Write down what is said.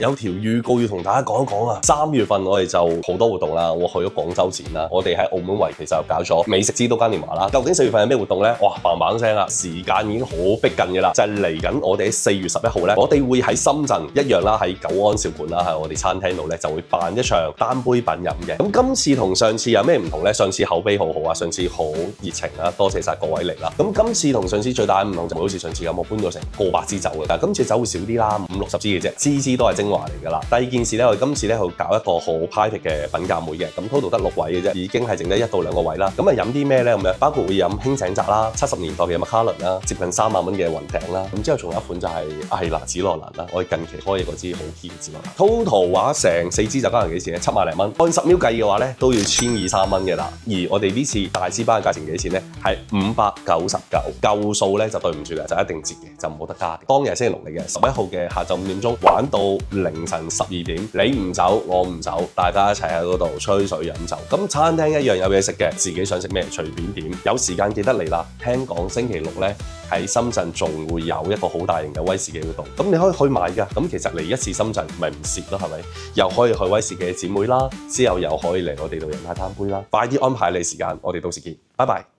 有條預告要同大家講一講啊！3月份我哋就好多活動啦，我去咗廣州展啦，我哋喺澳門為期就搞咗美食之都嘉年華啦。究竟4月份有咩活動呢？哇，砰砰聲啦，時間已經好逼近嘅啦，就係嚟緊我哋喺4月11號呢，我哋會喺深圳一樣啦，喺九安兆館啦，喺我哋餐廳度呢，就會辦一場單杯品飲嘅。咁今次同上次有咩唔同呢？上次口碑好好啊，上次好熱情啦，多謝晒各位嚟啦。咁今次同上次最大嘅唔同就唔好似上次咁，我搬咗成過百支酒嘅，但係今次酒會少啲啦，50-60支嘅啫，支支都係精華嚟㗎啦。第二件事呢，我哋今次呢去搞一個好 private 嘅品鑑會嘅，咁 total 得6位嘅啫，已經係剩得1到2個位啦。咁啊飲啲咩呢？咁樣包括會飲輕井澤啦、70年代嘅麥卡倫啦、接近3萬蚊嘅雲頂啦，咁之後仲有一款就係艾拿紫羅蘭啦，我哋近期開嘅嗰支好 heat 嘅紫羅蘭。total 話成4支就加埋幾錢呢？7萬零蚊，按10秒計嘅話呢，都要1200-1300蚊嘅啦。而我哋呢次大師班嘅價錢幾錢呢？係599，舊數呢就對唔住嘅，就一定折嘅，就冇得加。當日係星期6嚟嘅，11號嘅下晝5點鐘玩到凌晨12點，你唔走我唔走，大家一齊喺嗰度吹水飲酒。咁餐廳一樣有嘢食嘅，自己想食咩隨便點。有時間記得嚟啦。聽講星期6呢，喺深圳仲會有一個好大型嘅威士忌活動，咁你可以去買㗎。咁其實嚟一次深圳咪唔蝕咯，係咪？又可以去威士忌嘅姊妹啦，之後又可以嚟我哋度飲下攤杯啦。快啲安排你時間，我哋到時見，拜拜。